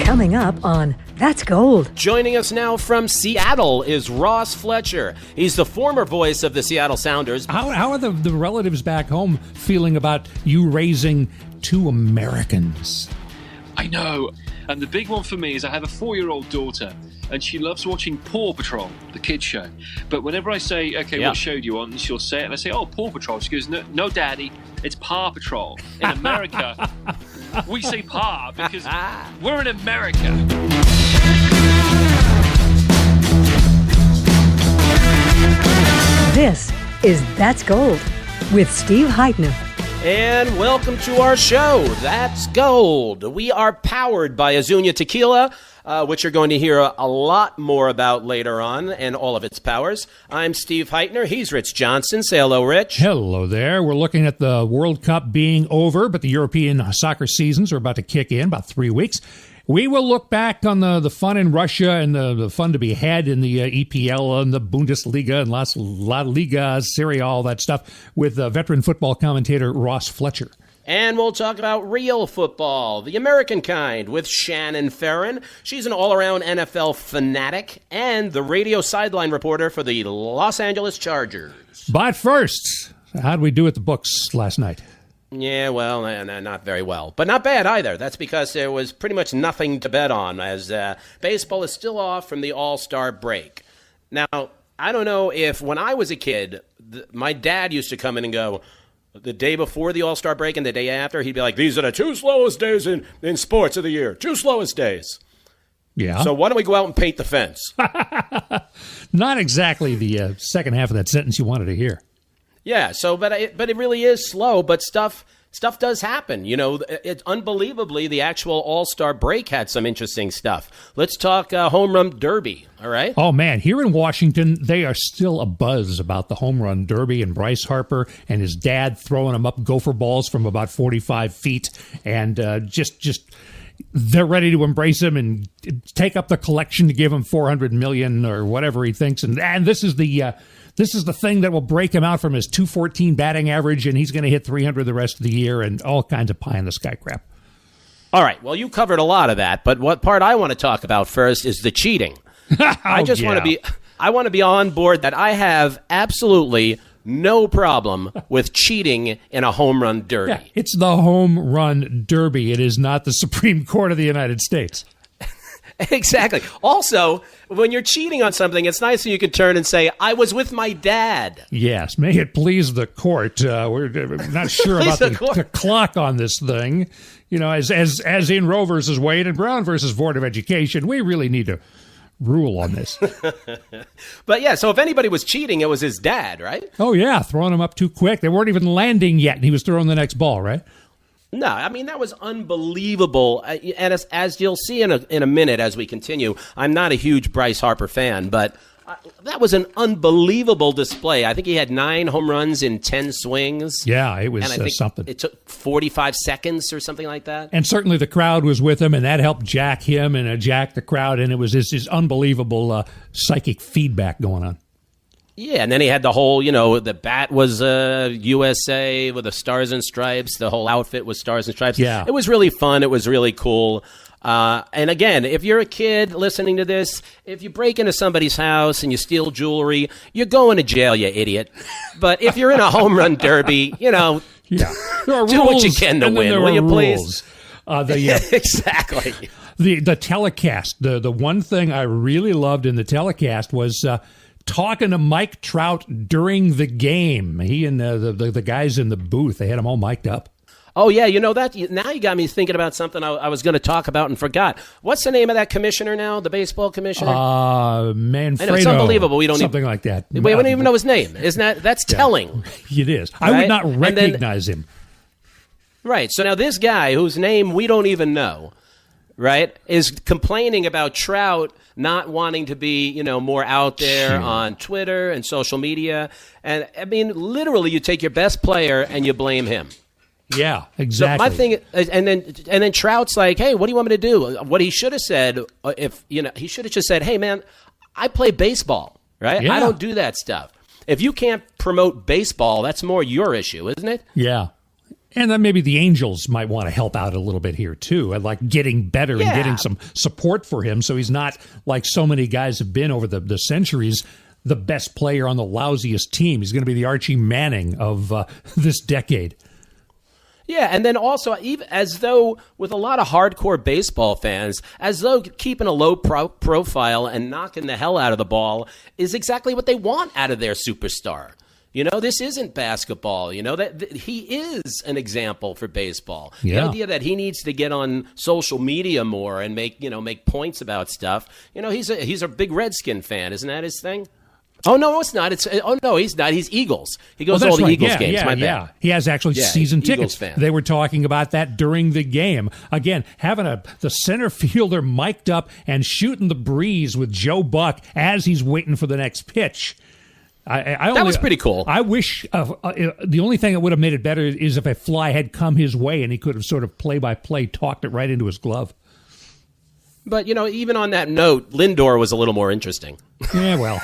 Coming up on That's Gold. Joining us now from Seattle is Ross Fletcher. He's the former voice of the Seattle Sounders. How are the relatives back home feeling about you raising two Americans? I know. And the big one for me is I have a 4-year-old daughter, and she loves watching Paw Patrol, the kids show. But whenever I say, okay, what show do you want? And she'll say it, and I say, oh, Paw Patrol. She goes, no, Daddy, it's Paw Patrol. In America, we say Pa because we're in America. This is That's Gold with Steve Heitner. And welcome to our show, That's Gold. We are powered by Azuñia Tequila, which you're going to hear a lot more about later on, and all of its powers. I'm Steve Heitner. He's Rich Johnson. Say hello, Rich. Hello there. We're looking at the World Cup being over, but the European soccer seasons are about to kick in, about 3 weeks. We will look back on the fun in Russia and the fun to be had in the EPL and the Bundesliga and La Liga, Serie A, all that stuff with veteran football commentator Ross Fletcher. And we'll talk about real football, the American kind, with Shannon Farron. She's an all-around NFL fanatic and the radio sideline reporter for the Los Angeles Chargers. But first, how did we do at the books last night? Yeah, well, not very well. But not bad either. That's because there was pretty much nothing to bet on, as baseball is still off from the All-Star break. Now, I don't know if when I was a kid, my dad used to come in and go, the day before the All-Star break and the day after, he'd be like, these are the 2 slowest days in sports of the year. 2 slowest days. Yeah. So why don't we go out and paint the fence? Not exactly the second half of that sentence you wanted to hear. Yeah, so but it really is slow, but stuff does happen. You know, it's unbelievably the actual All-Star break had some interesting stuff. Let's talk home run derby, all right? Oh, man, here in Washington, they are still abuzz about the home run derby and Bryce Harper and his dad throwing him up gopher balls from about 45 feet and just they're ready to embrace him and take up the collection to give him $400 million or whatever he thinks. And this is the thing that will break him out from his .214 batting average, and he's going to hit 300 the rest of the year and all kinds of pie-in-the-sky crap. All right, well, you covered a lot of that, but what part I want to talk about first is the cheating. I want to be on board that I have absolutely no problem with cheating in a home run derby. Yeah, it's the home run derby. It is not the Supreme Court of the United States. Exactly. Also, when you're cheating on something, it's nice that you can turn and say, I was with my dad. Yes, may it please the court. We're not sure about the clock on this thing. You know, as in Roe versus Wade and Brown versus Board of Education, we really need to rule on this. But yeah, so if anybody was cheating, it was his dad, right? Oh, yeah, throwing him up too quick. They weren't even landing yet, and he was throwing the next ball, right? No, I mean, that was unbelievable. And as you'll see in a minute as we continue, I'm not a huge Bryce Harper fan, but that was an unbelievable display. I think he had 9 home runs in 10 swings. Yeah, it was and I think something. It took 45 seconds or something like that. And certainly the crowd was with him, and that helped jack him and jack the crowd, and it was this unbelievable psychic feedback going on. Yeah, and then he had the whole, the bat was USA with the stars and stripes. The whole outfit was stars and stripes. Yeah. It was really fun. It was really cool. And again, if you're a kid listening to this, if you break into somebody's house and you steal jewelry, you're going to jail, you idiot. But if you're in a home run derby, yeah. do what you can to win, will you please? Exactly. The telecast, the one thing I really loved in the telecast was talking to Mike Trout during the game. He and the guys in the booth, they had them all mic'd up. Oh, yeah, now you got me thinking about something I was going to talk about and forgot. What's the name of that commissioner now, the baseball commissioner? Manfredo. I know, it's unbelievable. Something like that. We don't even know his name. That's telling. It is. Right? I would not recognize him. Right, so now this guy, whose name we don't even know, right, is complaining about Trout not wanting to be, more out there on Twitter and social media. And, I mean, literally you take your best player and you blame him. Yeah, exactly. So my thing, and then Trout's like, hey, what do you want me to do? What he should have said, he should have just said, hey, man, I play baseball, right? Yeah. I don't do that stuff. If you can't promote baseball, that's more your issue, isn't it? Yeah. And then maybe the Angels might want to help out a little bit here, too, and like getting better and getting some support for him so he's not, like so many guys have been over the centuries, the best player on the lousiest team. He's going to be the Archie Manning of this decade. Yeah, and then also, even as though with a lot of hardcore baseball fans, as though keeping a low profile and knocking the hell out of the ball is exactly what they want out of their superstar. You know, this isn't basketball. You know, that he is an example for baseball. Yeah. The idea that he needs to get on social media more and make points about stuff. You know, he's a big Redskin fan. Isn't that his thing? Oh, no, it's not. He's not. He's Eagles. He goes to all the Eagles games. Yeah. He has actually season tickets. Fan. They were talking about that during the game. Again, having the center fielder mic'd up and shooting the breeze with Joe Buck as he's waiting for the next pitch. That was pretty cool. I wish the only thing that would have made it better is if a fly had come his way and he could have sort of play-by-play talked it right into his glove. But, you know, even on that note, Lindor was a little more interesting. Yeah, well.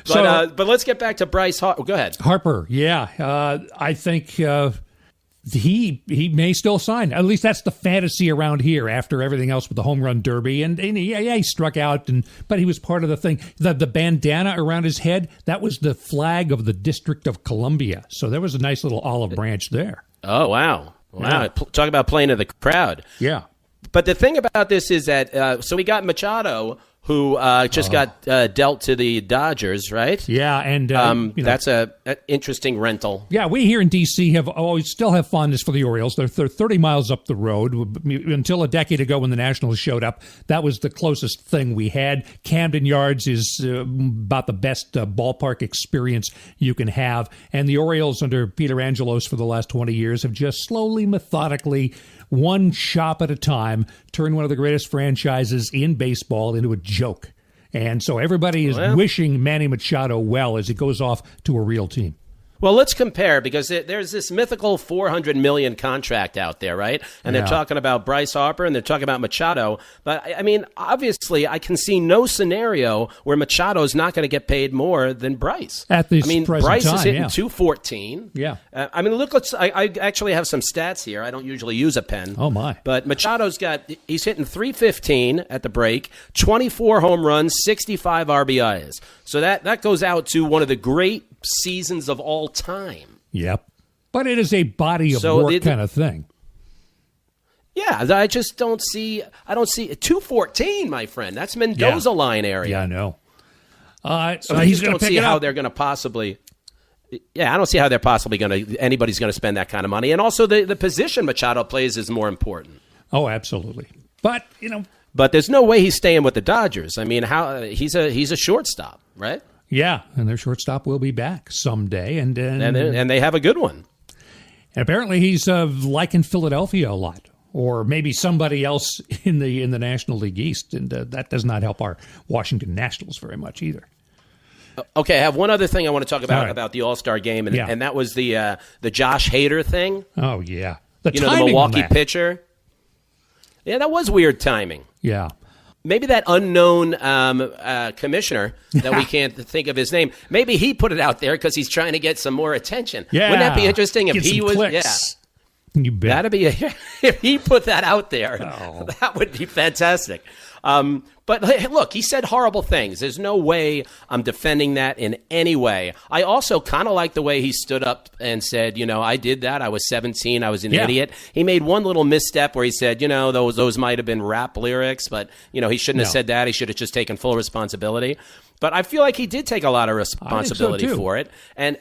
But let's get back to Bryce Harper. Go ahead. Harper, yeah. I think he may still sign. At least that's the fantasy around here after everything else with the home run derby. And he struck out, but he was part of the thing. The bandana around his head, that was the flag of the District of Columbia. So there was a nice little olive branch there. Oh, wow. Wow. Yeah. Talk about playing to the crowd. Yeah. But the thing about this is that, so we got Machado, who just got dealt to the Dodgers, right? Yeah, and that's an interesting rental. Yeah, we here in D.C. still have fondness for the Orioles. They're 30 miles up the road. Until a decade ago when the Nationals showed up, that was the closest thing we had. Camden Yards is about the best ballpark experience you can have. And the Orioles under Peter Angelos for the last 20 years have just slowly, methodically, one shop at a time, turned one of the greatest franchises in baseball into a joke. And so everybody is wishing Manny Machado well as he goes off to a real team. Well, let's compare, because there's this mythical $400 million contract out there, right? And they're talking about Bryce Harper and they're talking about Machado. But, I mean, obviously, I can see no scenario where Machado's not going to get paid more than Bryce. At this present Bryce time, is hitting .214. Yeah. I actually have some stats here. I don't usually use a pen. Oh, my. But Machado's he's hitting .315 at the break, 24 home runs, 65 RBIs. So that goes out to one of the great seasons of all time. Yep. But it is a body of work kind of thing. Yeah, I just don't see 214, my friend. That's Mendoza line area. Yeah, I know. So I just don't see how they're going to possibly. Yeah, I don't see how they're possibly anybody's going to spend that kind of money. And also the position Machado plays is more important. Oh, absolutely. But, But there's no way he's staying with the Dodgers. I mean, he's a shortstop, right? Yeah, and their shortstop will be back someday, and they have a good one. And apparently, he's liking Philadelphia a lot, or maybe somebody else in the National League East, and that does not help our Washington Nationals very much either. Okay, I have one other thing I want to talk about the All-Star game, and that was the Josh Hader thing. Oh yeah, the Milwaukee pitcher. Yeah, that was weird timing. Yeah. Maybe that unknown commissioner that we can't think of his name, maybe he put it out there because he's trying to get some more attention. Yeah. Wouldn't that be interesting if he was? Clicks. Yeah. You bet. That'd be if he put that out there. Oh. That would be fantastic. But look, he said horrible things. There's no way I'm defending that in any way. I also kind of like the way he stood up and said, I did that. I was 17. I was an idiot. He made one little misstep where he said, those might have been rap lyrics, but, he shouldn't have said that. He should have just taken full responsibility. But I feel like he did take a lot of responsibility for it. And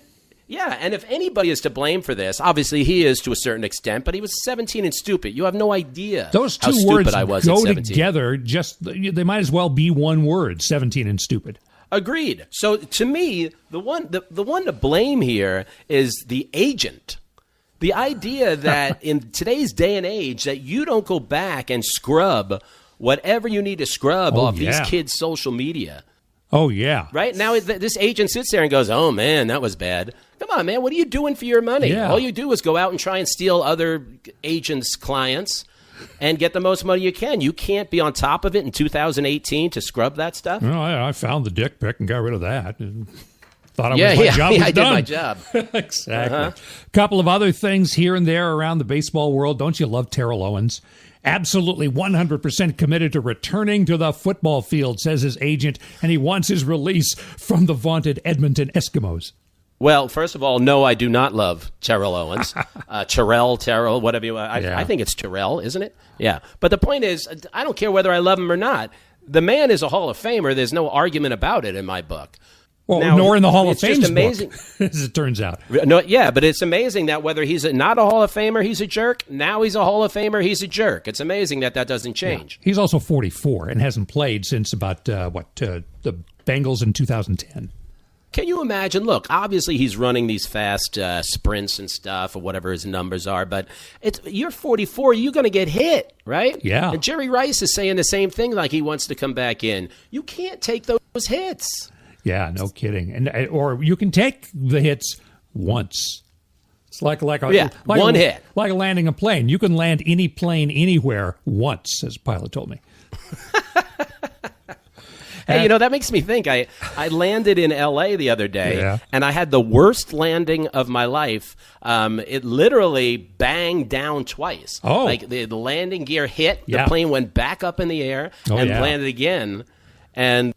if anybody is to blame for this, obviously he is to a certain extent, but he was 17 and stupid. You have no idea those two how stupid words I was go at 17. Together. They might as well be one word, 17 and stupid. Agreed. So to me, the one to blame here is the agent. The idea that in today's day and age that you don't go back and scrub whatever you need to scrub off these kids' social media. Oh, yeah. Right? Now this agent sits there and goes, oh, man, that was bad. Come on, man. What are you doing for your money? Yeah. All you do is go out and try and steal other agents' clients and get the most money you can. You can't be on top of it in 2018 to scrub that stuff. Well, I found the dick pic and got rid of that. Thought my job was I did done. my job. Exactly. A couple of other things here and there around the baseball world. Don't you love Terrell Owens? Absolutely 100% committed to returning to the football field, says his agent, and he wants his release from the vaunted Edmonton Eskimos. Well, first of all, no, I do not love Terrell Owens. Terrell, whatever you want. I think it's Terrell, isn't it? Yeah. But the point is, I don't care whether I love him or not. The man is a Hall of Famer. There's no argument about it in my book. Well, now, nor in the Hall of Fame book, as it turns out. No, yeah, but it's amazing that whether he's not a Hall of Famer, he's a jerk. Now he's a Hall of Famer, he's a jerk. It's amazing that doesn't change. Yeah. He's also 44 and hasn't played since about, the Bengals in 2010. Can you imagine? Look, obviously he's running these fast sprints and stuff or whatever his numbers are, but you're 44, you're going to get hit, right? Yeah. And Jerry Rice is saying the same thing, like he wants to come back in. You can't take those hits. Yeah, no kidding. And or you can take the hits once. It's like one hit. Like landing a plane. You can land any plane anywhere once, as a pilot told me. Hey, that makes me think. I landed in L.A. the other day, and I had the worst landing of my life. It literally banged down twice. Oh. Like the landing gear hit, the plane went back up in the air and landed again. And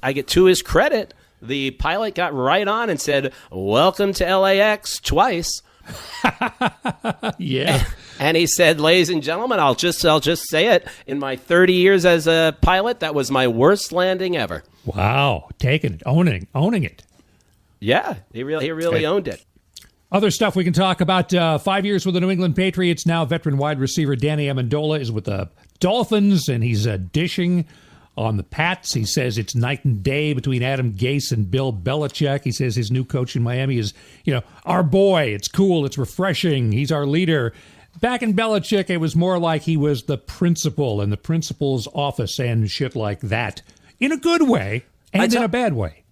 I get to his credit, the pilot got right on and said, "Welcome to LAX," twice. Yeah. And he said, "Ladies and gentlemen, I'll just say it. In my 30 years as a pilot, that was my worst landing ever." Wow. Taking it, owning it. Yeah, he really owned it. Other stuff we can talk about, 5 years with the New England Patriots. Now veteran wide receiver Danny Amendola is with the Dolphins, and he's dishing on the Pats. He says it's night and day between Adam Gase and Bill Belichick. He says his new coach in Miami is, our boy. It's cool. It's refreshing. He's our leader. Back in Belichick, it was more like he was the principal in the principal's office and shit like that. In a good way and in a bad way.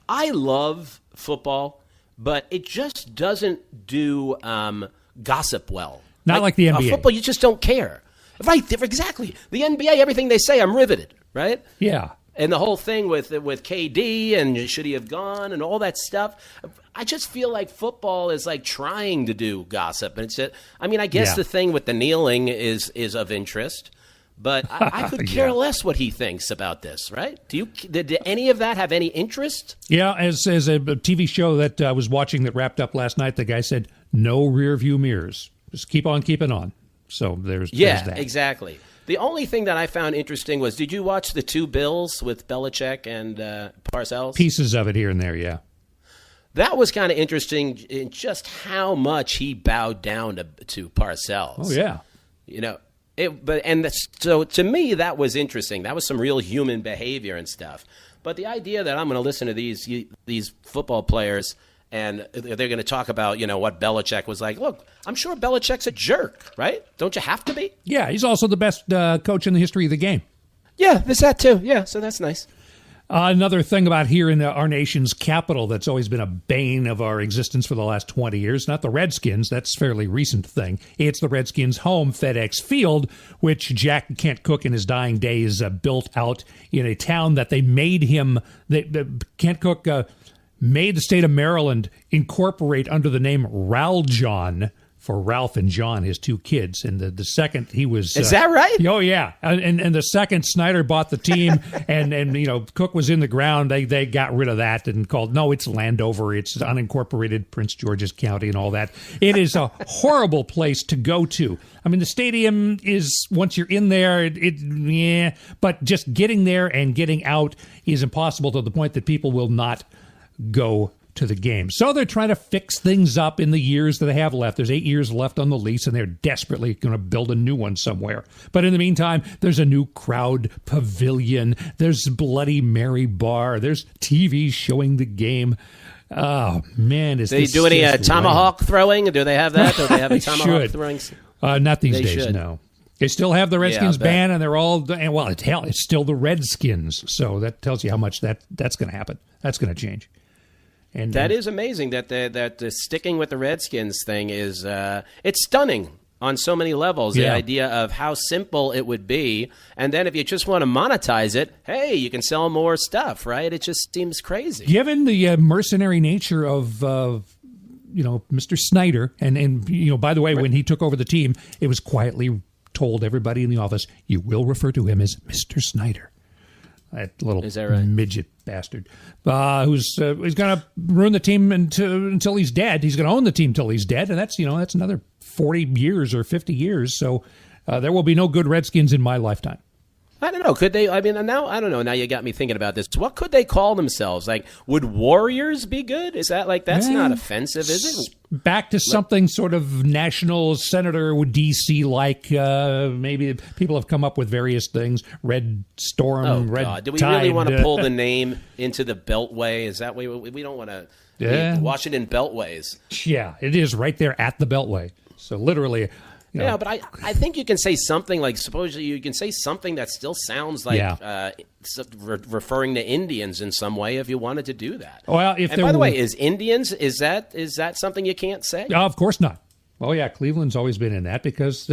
I love football, but it just doesn't do gossip well. Not like the NBA. Football, you just don't care. Right, exactly. The NBA, everything they say, I'm riveted, right? Yeah. And the whole thing with KD and should he have gone and all that stuff, I just feel like football is like trying to do gossip. And I guess the thing with the kneeling is of interest, but I could care less what he thinks about this, right? Did any of that have any interest? Yeah, as a TV show that I was watching that wrapped up last night, the guy said, "No rear view mirrors. Just keep on keeping on." So there's that. Exactly. The only thing that I found interesting was, did you watch the two Bills with Belichick and Parcells? Pieces of it here and there, yeah. That was kind of interesting in just how much he bowed down to Parcells. Oh, yeah. So to me, that was interesting. That was some real human behavior and stuff. But the idea that I'm going to listen to these football players and they're going to talk about, what Belichick was like. Look, I'm sure Belichick's a jerk, right? Don't you have to be? Yeah, he's also the best coach in the history of the game. Yeah, there's that too. Yeah, so that's nice. Another thing about here in our nation's capital that's always been a bane of our existence for the last 20 years, not the Redskins, that's a fairly recent thing. It's the Redskins' home, FedEx Field, which Jack Kent Cooke in his dying days built out in a town that they made him, Kent Cooke made the state of Maryland incorporate under the name Raljon for Ralph and John, his two kids. And the second he was... Is that right? Oh, yeah. And the second Snyder bought the team and Cook was in the ground, they got rid of that and called, no, it's Landover. It's unincorporated Prince George's County and all that. It is a horrible place to go to. I mean, the stadium is, once you're in there, but just getting there and getting out is impossible to the point that people will not go to the game. So they're trying to fix things up in the years that they have left. There's 8 years left on the lease, and they're desperately going to build a new one somewhere. But in the meantime, there's a new crowd pavilion. There's Bloody Mary bar. There's TV showing the game. Oh, man. Do they do any tomahawk throwing? Do they have that? Do they have a tomahawk throwing? Not these days, no. They still have the Redskins band, and they're all, it's still the Redskins. So that tells you how much that's going to happen. That's going to change. And that is amazing that the sticking with the Redskins thing is it's stunning. on so many levels. The idea of how simple it would be. And then if you just want to monetize it, hey, you can sell more stuff, right? It just seems crazy. Given the mercenary nature of Mr. Snyder, and by the way, when he took over the team, it was quietly told everybody in the office, you will refer to him as Mr. Snyder. That little midget bastard who's going to ruin the team until he's dead. He's going to own the team till he's dead, and that's another 40 years or 50 years. So there will be no good Redskins in my lifetime. I don't know. Could they? I mean, now I don't know. Now you got me thinking about this. What could they call themselves? Like, would Warriors be good? Is that that's not offensive, is it? Back to something sort of national senator with DC like. Maybe people have come up with various things. Red Storm, Red God. Do we Tide, really want to pull the name into the Beltway? Is that way? We don't want to. Yeah. Washington Beltways. Yeah, it is right there at the Beltway. So literally. Yeah, but I think you can say something like, supposedly you can say something that still sounds like referring to Indians in some way if you wanted to do that. Well, by the way, is Indians, is that something you can't say? Of course not. Oh, yeah, Cleveland's always been in that because,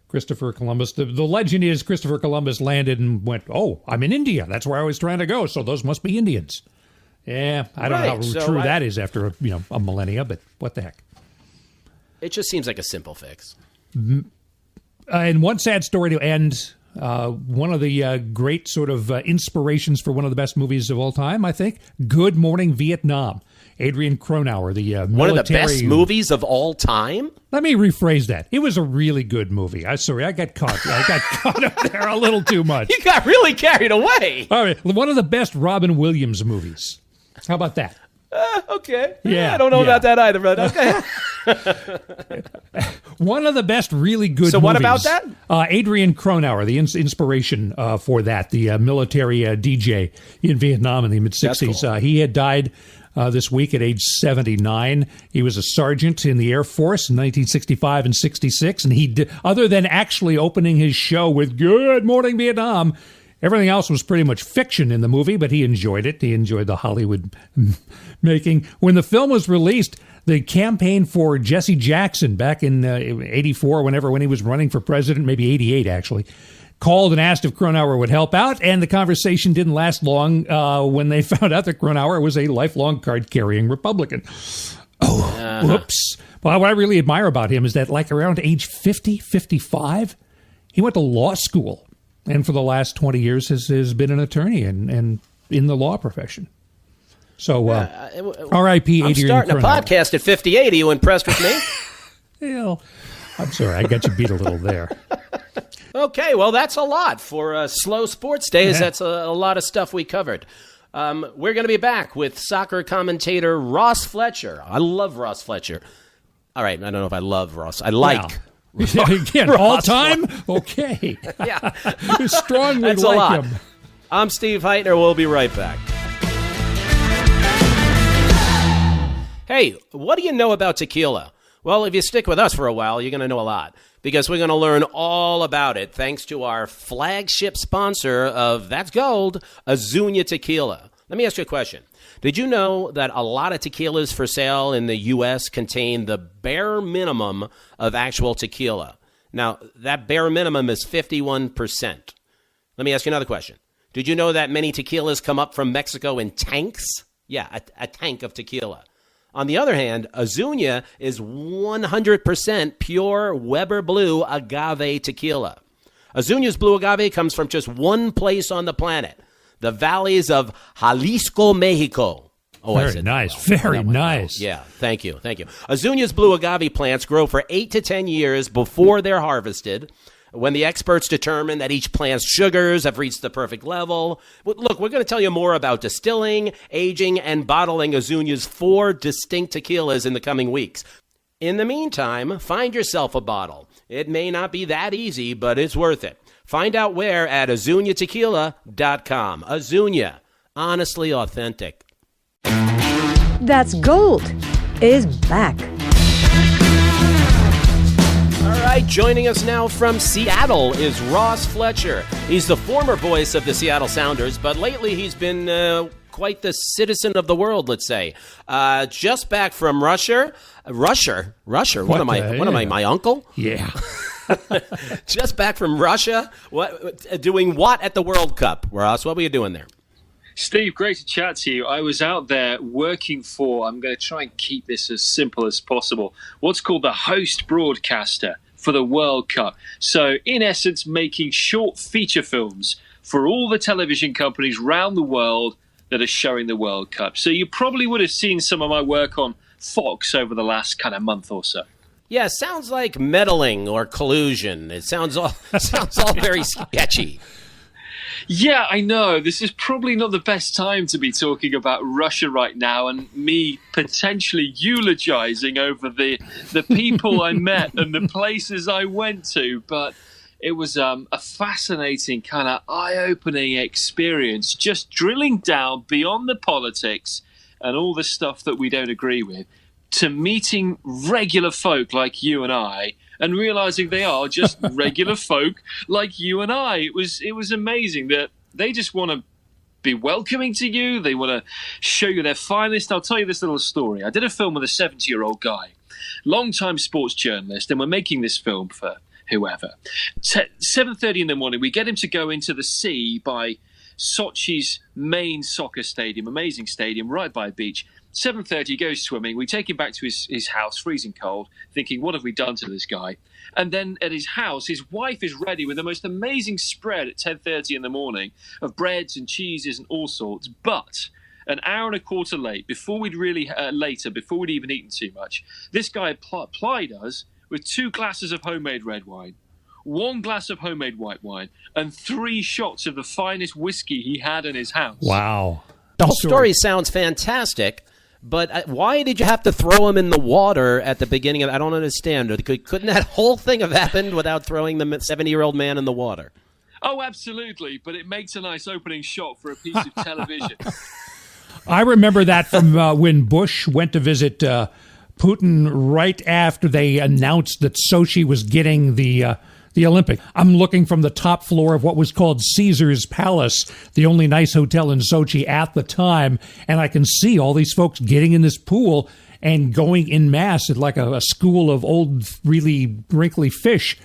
Christopher Columbus, the legend is Christopher Columbus landed and went, oh, I'm in India. That's where I was trying to go, so those must be Indians. Yeah, I don't know how true that is after a millennia, but what the heck. It just seems like a simple fix. And one sad story to end. One of the great sort of inspirations for one of the best movies of all time, I think, Good Morning Vietnam. Adrian Cronauer, the military... One of the best movies of all time? Let me rephrase that. It was a really good movie. I got caught up there a little too much. You got really carried away. All right, one of the best Robin Williams movies. How about that? Okay. Yeah, I don't know about that either, but okay. One of the best really good So movies. what about that? Adrian Cronauer, the inspiration for that, the military DJ in Vietnam in the mid-'60s. Cool. He had died this week at age 79. He was a sergeant in the Air Force in 1965 and 66, and he did, other than actually opening his show with Good Morning Vietnam, everything else was pretty much fiction in the movie, but he enjoyed it. He enjoyed the Hollywood making. When the film was released, the campaign for Jesse Jackson back in 84, when he was running for president, maybe 88 actually, called and asked if Cronauer would help out, and the conversation didn't last long when they found out that Cronauer was a lifelong card-carrying Republican. Oh, whoops. Well, what I really admire about him is that like around age 50, 55, he went to law school. And for the last 20 years has been an attorney and in the law profession. So, R.I.P. Adrian I'm starting Cronauer. a podcast at 58. Are you impressed with me? Well, I'm sorry. I got you beat a little there. Okay, well, that's a lot for slow sports days. Yeah. That's a lot of stuff we covered. We're going to be back with soccer commentator Ross Fletcher. I love Ross Fletcher. All right, I don't know if I love Ross. I like... Wow. Again, all time? Okay. Yeah. You strongly That's like a lot. him. I'm Steve Heitner. We'll be right back. Hey, what do you know about tequila? Well, if you stick with us for a while, you're going to know a lot, because we're going to learn all about it thanks to our flagship sponsor of That's Gold, Azuñia Tequila. Let me ask you a question. Did you know that a lot of tequilas for sale in the U.S. contain the bare minimum of actual tequila? Now, that bare minimum is 51%. Let me ask you another question. Did you know that many tequilas come up from Mexico in tanks? Yeah, a tank of tequila. On the other hand, Azuñia is 100% pure Weber Blue agave tequila. Azuñia's blue agave comes from just one place on the planet, the valleys of Jalisco, Mexico. Oh, very nice. Well. Very nice. Yeah, thank you. Azuñia's blue agave plants grow for 8 to 10 years before they're harvested, when the experts determine that each plant's sugars have reached the perfect level. Look, we're going to tell you more about distilling, aging, and bottling Azuñia's 4 distinct tequilas in the coming weeks. In the meantime, find yourself a bottle. It may not be that easy, but it's worth it. Find out where at AzuñiaTequila.com. Azuñia, honestly authentic. That's Gold is back. All right, joining us now from Seattle is Ross Fletcher. He's the former voice of the Seattle Sounders, but lately he's been quite the citizen of the world, let's say. Just back from Russia. Russia? What am I, my uncle? Yeah. Just back from Russia. Doing what at the World Cup, Ross? What were you doing there? Steve, great to chat to you. I was out there working for, I'm going to try and keep this as simple as possible, what's called the host broadcaster for the World Cup. So, in essence, making short feature films for all the television companies around the world that are showing the World Cup. So you probably would have seen some of my work on Fox over the last kind of month or so. Yeah, sounds like meddling or collusion. It sounds all very sketchy. Yeah, I know. This is probably not the best time to be talking about Russia right now and me potentially eulogizing over the people I met and the places I went to. But it was a fascinating kind of eye-opening experience, just drilling down beyond the politics and all the stuff that we don't agree with to meeting regular folk like you and I and realizing they are just regular folk like you and I. It was amazing that they just want to be welcoming to you. They want to show you their finest. I'll tell you this little story. I did a film with a 70-year-old guy, long-time sports journalist, and we're making this film for whoever. 7:30 in the morning, we get him to go into the sea by Sochi's main soccer stadium, amazing stadium, right by a beach. 7:30, he goes swimming. We take him back to his house, freezing cold, thinking, what have we done to this guy? And then at his house, his wife is ready with the most amazing spread at 10:30 in the morning of breads and cheeses and all sorts. But an hour and a quarter before we'd even eaten too much, this guy plied us with 2 glasses of homemade red wine, 1 glass of homemade white wine, and 3 shots of the finest whiskey he had in his house. Wow. The whole story sounds fantastic. But why did you have to throw him in the water at the beginning of? I don't understand. Couldn't that whole thing have happened without throwing the 70-year-old man in the water? Oh, absolutely. But it makes a nice opening shot for a piece of television. I remember that from when Bush went to visit Putin right after they announced that Sochi was getting the Olympic. I'm looking from the top floor of what was called Caesar's Palace, the only nice hotel in Sochi at the time, and I can see all these folks getting in this pool and going en masse at like a school of old, really wrinkly fish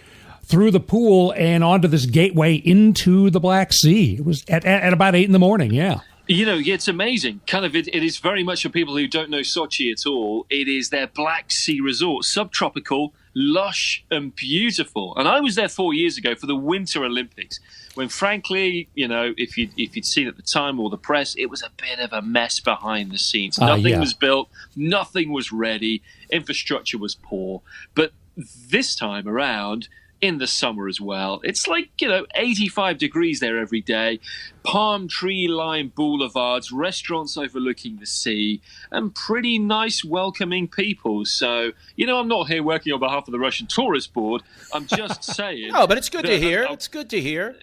through the pool and onto this gateway into the Black Sea. It was at about 8 in the morning, yeah. You know, it's amazing. Kind of, it is very much for people who don't know Sochi at all. It is their Black Sea resort, subtropical, lush and beautiful. And I was there 4 years ago for the Winter Olympics, when frankly, you know, if you'd seen at the time or the press, it was a bit of a mess behind the scenes. Nothing was built, nothing was ready, infrastructure was poor. But this time around, in the summer as well, it's like, 85 degrees there every day, palm tree lined boulevards, restaurants overlooking the sea, and pretty nice welcoming people. So, I'm not here working on behalf of the Russian Tourist Board. I'm just saying. Oh, but it's good to hear. It's good to hear.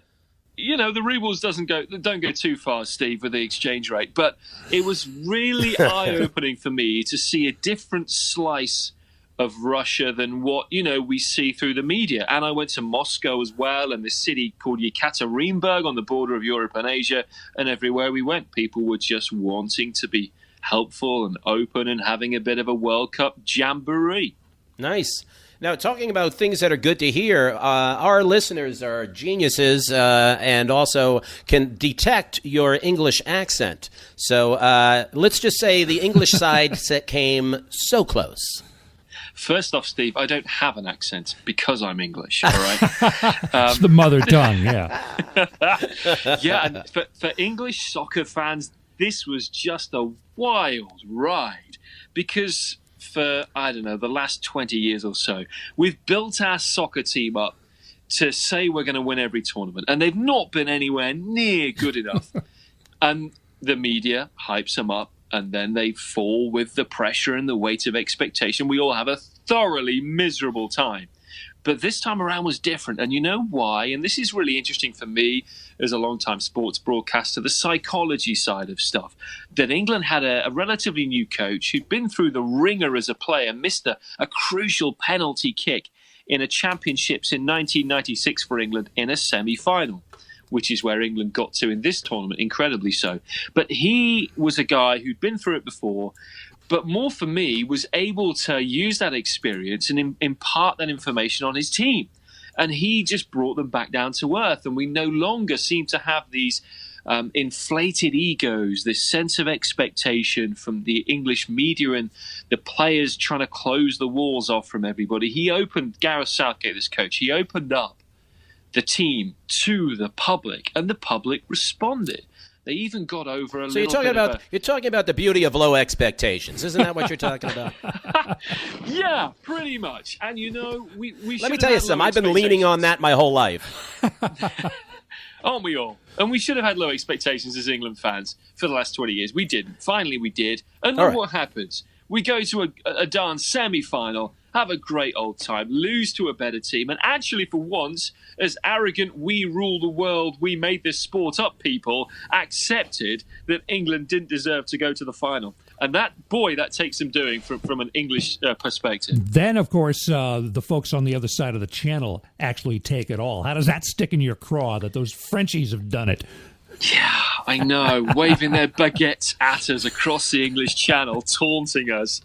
The rubles don't go too far, Steve, with the exchange rate. But it was really eye-opening for me to see a different slice of Russia than what, we see through the media. And I went to Moscow as well, and this city called Yekaterinburg on the border of Europe and Asia. And everywhere we went, people were just wanting to be helpful and open and having a bit of a World Cup jamboree. Nice. Now, talking about things that are good to hear, our listeners are geniuses and also can detect your English accent. So let's just say the English side came so close. First off, Steve, I don't have an accent because I'm English, all right? It's the mother tongue, yeah. Yeah, and for English soccer fans, this was just a wild ride because for, the last 20 years or so, we've built our soccer team up to say we're going to win every tournament, and they've not been anywhere near good enough. And the media hypes them up, and then they fall with the pressure and the weight of expectation. We all have a thoroughly miserable time. But this time around was different. And you know why? And this is really interesting for me as a long-time sports broadcaster, the psychology side of stuff. That England had a relatively new coach who'd been through the ringer as a player, missed a crucial penalty kick in a championships in 1996 for England in a semi-final. which is where England got to in this tournament, incredibly so. But he was a guy who'd been through it before, but more for me, was able to use that experience and impart that information on his team. And he just brought them back down to earth. And we no longer seem to have these inflated egos, this sense of expectation from the English media and the players trying to close the walls off from everybody. Gareth Southgate, this coach, he opened up the team to the public, and the public responded. They even got over a little bit. So you're talking about the beauty of low expectations, isn't that what you're talking about? Yeah, pretty much. And we let me tell you something. I've been leaning on that my whole life. Aren't we all? And we should have had low expectations as England fans for the last 20 years. We didn't. Finally, we did. And then what happens? We go to a darn semi-final, have a great old time, lose to a better team, and actually, for once, as arrogant, we rule the world, we made this sport up people, accepted that England didn't deserve to go to the final. And that takes some doing from an English perspective. Then, of course, the folks on the other side of the channel actually take it all. How does that stick in your craw that those Frenchies have done it? Yeah, I know, waving their baguettes at us across the English Channel, taunting us.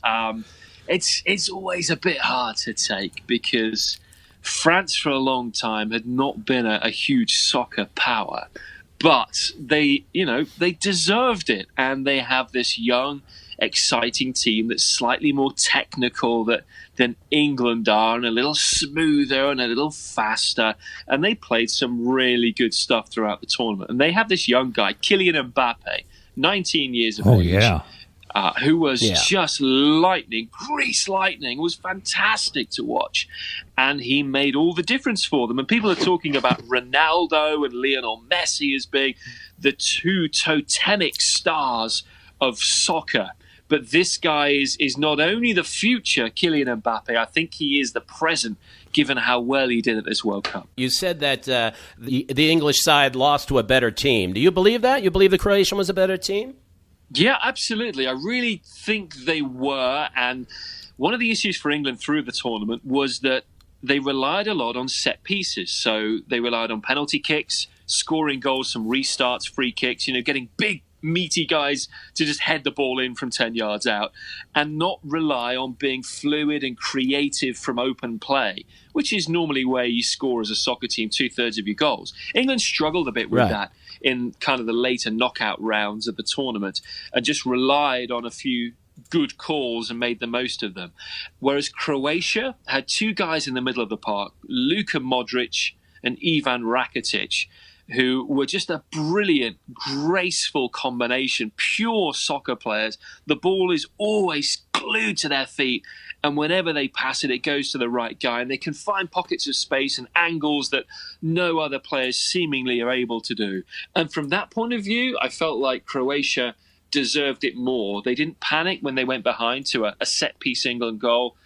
It's always a bit hard to take because France for a long time had not been a huge soccer power, but they deserved it, and they have this young, exciting team that's slightly more technical than England are, and a little smoother and a little faster, and they played some really good stuff throughout the tournament. And they have this young guy, Kylian Mbappe, 19 years of age. Yeah. Who was just lightning, grease lightning, was fantastic to watch. And he made all the difference for them. And people are talking about Ronaldo and Lionel Messi as being the two totemic stars of soccer. But this guy is not only the future, Kylian Mbappe, I think he is the present, given how well he did at this World Cup. You said that the English side lost to a better team. Do you believe that? You believe the Croatian was a better team? Yeah, absolutely. I really think they were. And one of the issues for England through the tournament was that they relied a lot on set pieces. So they relied on penalty kicks, scoring goals from restarts, free kicks, getting big, meaty guys to just head the ball in from 10 yards out, and not rely on being fluid and creative from open play, which is normally where you score as a soccer team 2/3 of your goals. England struggled a bit with that in kind of the later knockout rounds of the tournament, and just relied on a few good calls and made the most of them. Whereas Croatia had two guys in the middle of the park, Luka Modric and Ivan Rakitic, who were just a brilliant, graceful combination, pure soccer players. The ball is always glued to their feet, and whenever they pass it, it goes to the right guy, and they can find pockets of space and angles that no other players seemingly are able to do. And from that point of view, I felt like Croatia deserved it more. They didn't panic when they went behind to a set-piece England goal.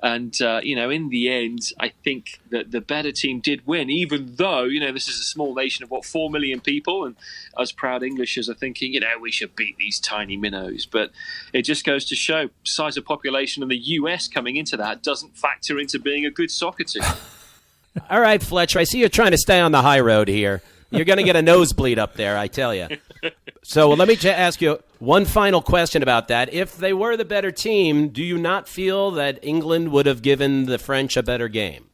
And, in the end, I think that the better team did win, even though, this is a small nation of, 4 million people. And us proud Englishers are thinking, we should beat these tiny minnows. But it just goes to show size of population and the US coming into that doesn't factor into being a good soccer team. All right, Fletcher, I see you're trying to stay on the high road here. You're going to get a nosebleed up there, I tell you. So let me just ask you one final question about that. If they were the better team, do you not feel that England would have given the French a better game?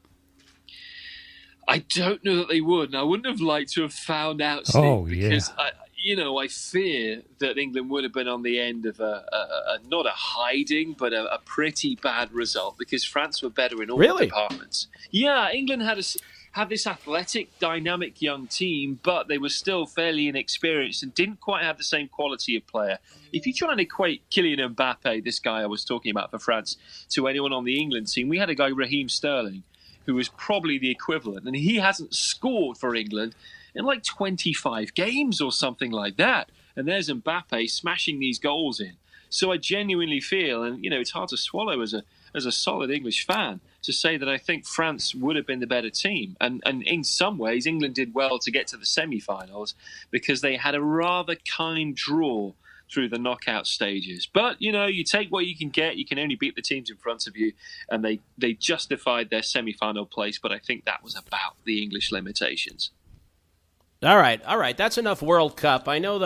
I don't know that they would, and I wouldn't have liked to have found out, Steve, because I fear that England would have been on the end of not a hiding, but a pretty bad result, because France were better in all departments. Yeah, England had this athletic, dynamic young team, but they were still fairly inexperienced and didn't quite have the same quality of player. If you try and equate Kylian Mbappe, this guy I was talking about for France, to anyone on the England team, we had a guy, Raheem Sterling, who was probably the equivalent, and he hasn't scored for England in 25 games or something like that. And there's Mbappe smashing these goals in. So I genuinely feel, and it's hard to swallow as a solid English fan, to say that I think France would have been the better team. And in some ways, England did well to get to the semi-finals because they had a rather kind draw through the knockout stages. But, you take what you can get. You can only beat the teams in front of you. And they justified their semi-final place. But I think that was about the English limitations. All right. That's enough World Cup. I know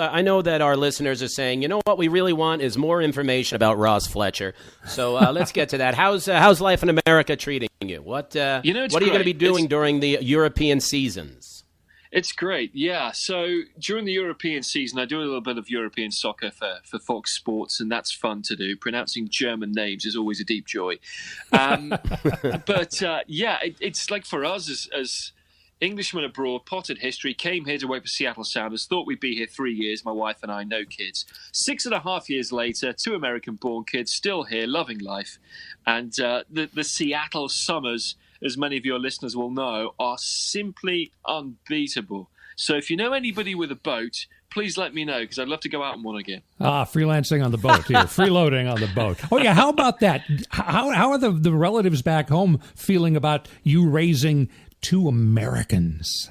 that our listeners are saying, you know what we really want is more information about Ross Fletcher. So let's get to that. How's life in America treating you? What are you going to be doing during the European seasons? It's great, yeah. So during the European season, I do a little bit of European soccer for Fox Sports, and that's fun to do. Pronouncing German names is always a deep joy. It's like for us as Englishmen abroad, potted history, came here to work for Seattle Sounders, thought we'd be here 3 years, my wife and I, no kids. 6.5 years later, 2 American-born kids, still here, loving life. And the Seattle summers, as many of your listeners will know, are simply unbeatable. So if you know anybody with a boat, please let me know, because I'd love to go out on one again. Freelancing on the boat here, freeloading on the boat. Oh, yeah, how about that? How are the relatives back home feeling about you raising 2 Americans?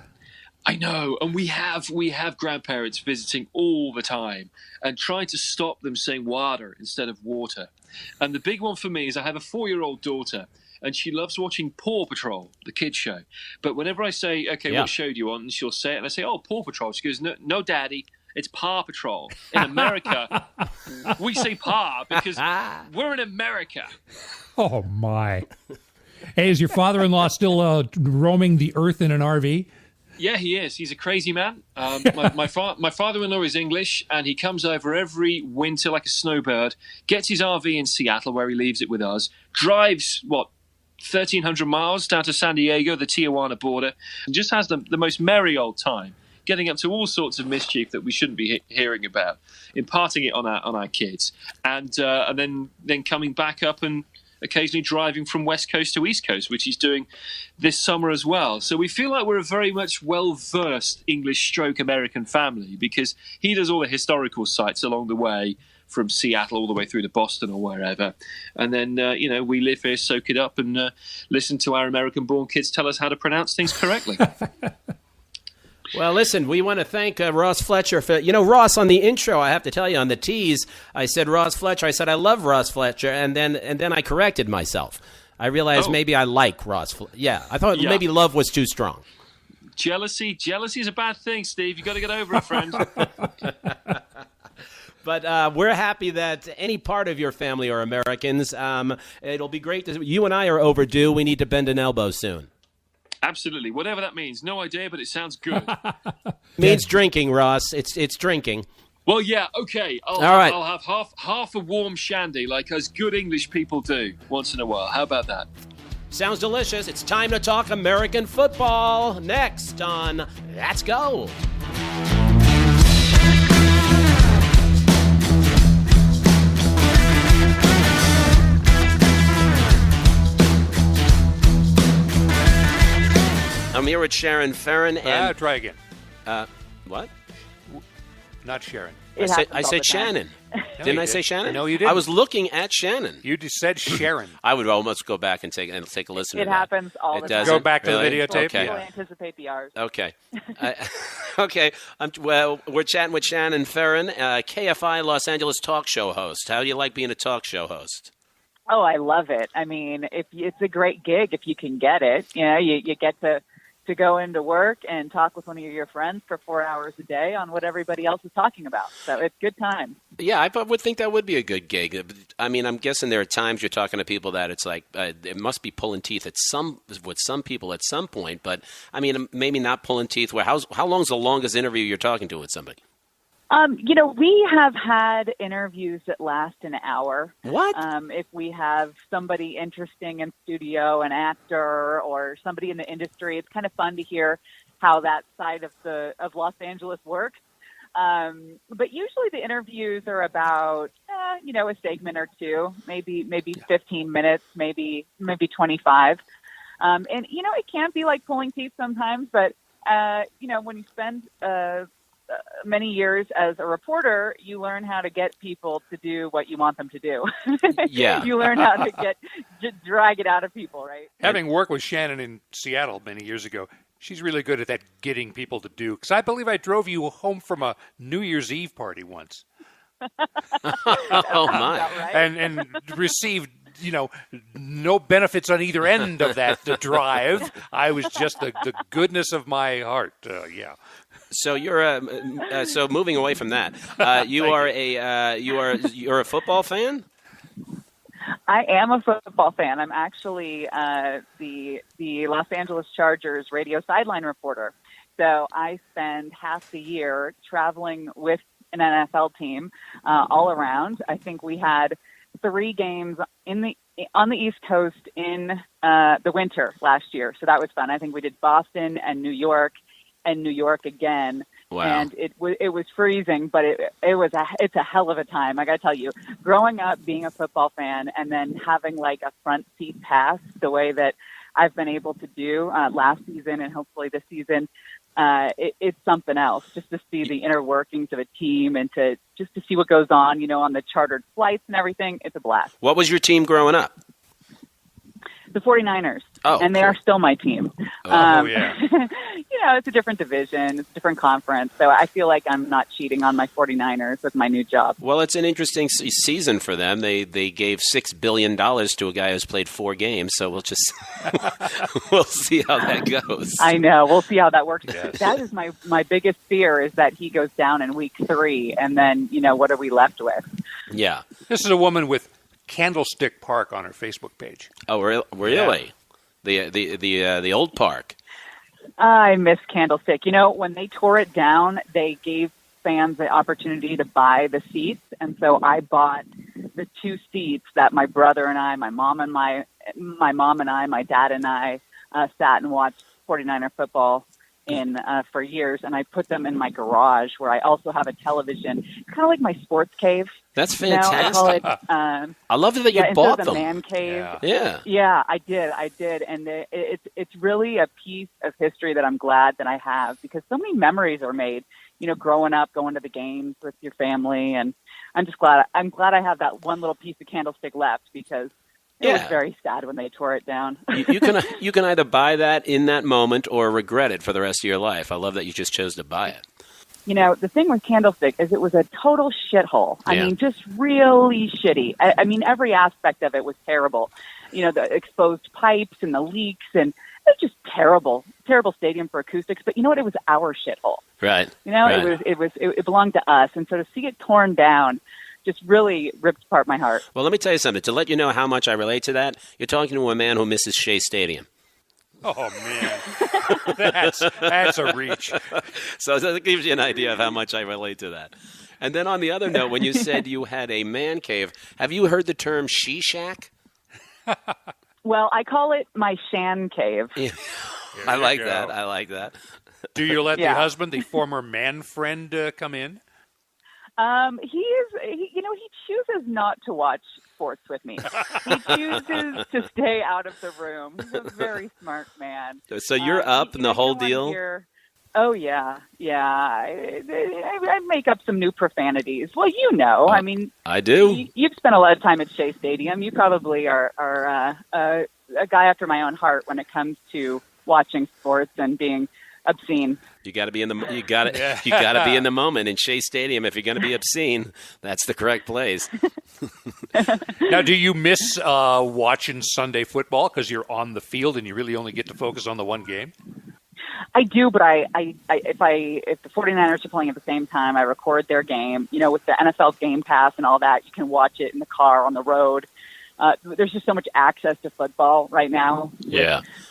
I know, and we have grandparents visiting all the time and trying to stop them saying water instead of water. And the big one for me is I have a 4-year-old daughter, and she loves watching Paw Patrol, the kids show. But whenever I say, okay, what show do you want? And she'll say it, and I say, oh, Paw Patrol. She goes, no, Daddy, it's Paw Patrol. In America, we say Pa because we're in America. Oh, my. Hey, is your father-in-law still roaming the earth in an RV? Yeah, he is. He's a crazy man. My father-in-law is English, and he comes over every winter like a snowbird, gets his RV in Seattle, where he leaves it with us, drives, 1,300 miles down to San Diego, the Tijuana border, and just has the most merry old time, getting up to all sorts of mischief that we shouldn't be hearing about, imparting it on our kids, and then coming back up and occasionally driving from West Coast to East Coast, which he's doing this summer as well. So we feel like we're a very much well-versed English stroke American family, because he does all the historical sites along the way from Seattle all the way through to Boston or wherever. And then, we live here, soak it up, and listen to our American-born kids tell us how to pronounce things correctly. Well, listen, we want to thank Ross Fletcher for, Ross, on the intro, I have to tell you, on the tease, I said Ross Fletcher. I said I love Ross Fletcher, and then I corrected myself. I realized maybe I like Ross Fletcher. Yeah, I thought maybe love was too strong. Jealousy is a bad thing, Steve. You got to get over it, friend. But we're happy that any part of your family are Americans. It'll be great. You and I are overdue. We need to bend an elbow soon. Absolutely. Whatever that means. No idea, but it sounds good. It means drinking, Ross. It's drinking. Well, yeah, okay. I'll have half a warm shandy like us good English people do once in a while. How about that? Sounds delicious. It's time to talk American football. Next on Let's Go. I'm here with Sharon Ferrin and try again. What? Not Sharon. I said Shannon. Didn't I say Shannon? No, you didn't. I was looking at Shannon. You just said Sharon. I would almost go back and take a listen to that. It happens all the time. Go back to the videotape. Okay. We'll anticipate the R's. Okay. Okay. We're chatting with Shannon Ferrin, KFI Los Angeles talk show host. How do you like being a talk show host? Oh, I love it. I mean, it's a great gig if you can get it. You get to go into work and talk with one of your friends for 4 hours a day on what everybody else is talking about. So it's good time. Yeah, I would think that would be a good gig. I mean, I'm guessing there are times you're talking to people that it's like it must be pulling teeth with some people at some point. But, I mean, maybe not pulling teeth. How long is the longest interview you're talking to with somebody? We have had interviews that last an hour. What? If we have somebody interesting in studio, an actor or somebody in the industry, it's kind of fun to hear how that side of Los Angeles works. But usually the interviews are about, a segment or two, maybe 15 minutes, maybe 25. And, it can be like pulling teeth sometimes, but, when you spend many years as a reporter, you learn how to get people to do what you want them to do. Yeah. You learn how to drag it out of people, right? Having worked with Shannon in Seattle many years ago, she's really good at that getting people to do. Because I believe I drove you home from a New Year's Eve party once. Oh, my. Right? And received no benefits on either end of that drive. I was just the goodness of my heart. Yeah. So you're so moving away from that, you're a football fan? I am a football fan. I'm actually the Los Angeles Chargers radio sideline reporter. So I spend half the year traveling with an NFL team all around. I think we had 3 games on the East Coast in the winter last year. So that was fun. I think we did Boston and New York again. Wow. And it was freezing, but it's a hell of a time. I got to tell you, growing up being a football fan and then having like a front seat pass the way that I've been able to do last season and hopefully this season, it's something else just to see the inner workings of a team and to see what goes on, on the chartered flights and everything. It's a blast. What was your team growing up? The 49ers. Oh, and they are still my team. Yeah. It's a different division. It's a different conference. So I feel like I'm not cheating on my 49ers with my new job. Well, it's an interesting season for them. They gave $6 billion to a guy who's played 4 games. So we'll just we'll see how that goes. I know. We'll see how that works. Yes. That is my biggest fear is that he goes down in week 3. And then, what are we left with? Yeah. This is a woman with Candlestick Park on her Facebook page. Oh, really? Yeah. The old park. I miss Candlestick. When they tore it down, they gave fans the opportunity to buy the seats, and so I bought the 2 seats that my brother and I, my dad and I sat and watched 49er football in for years, and I put them in my garage where I also have a television. It's kind of like my sports cave. That's fantastic. I call it. I love that you bought them. Instead of a man cave. Yeah, I did, and it's really a piece of history that I'm glad that I have because so many memories are made. Growing up, going to the games with your family, and I'm just glad. I'm glad I have that one little piece of Candlestick left because it was very sad when they tore it down. you can either buy that in that moment or regret it for the rest of your life. I love that you just chose to buy it. The thing with Candlestick is it was a total shithole. I mean, just really shitty. I mean, every aspect of it was terrible. The exposed pipes and the leaks, and it was just terrible stadium for acoustics. But you know what? It was our shithole. Right. Right. It belonged to us, and so to see it torn down just really ripped apart my heart. Well, let me tell you something. To let you know how much I relate to that, you're talking to a man who misses Shea Stadium. Oh, man. That's a reach. So that gives you an idea of how much I relate to that. And then on the other note, when you said you had a man cave, have you heard the term she shack? Well, I call it my Shan cave. Yeah. I like that. Do you let the husband, the former man friend, come in? He chooses not to watch sports with me. He chooses to stay out of the room. He's a very smart man. So you're up in the whole deal? Oh, yeah. I make up some new profanities. Well, I mean. I do. You've spent a lot of time at Shea Stadium. You probably are a guy after my own heart when it comes to watching sports and being obscene. You got to be in the you got to be in the moment in Shea Stadium if you're going to be obscene. That's the correct place. Now, do you miss watching Sunday football because you're on the field and you really only get to focus on the one game? I do, but if the 49ers are playing at the same time, I record their game. With the NFL Game Pass and all that, you can watch it in the car on the road. There's just so much access to football right now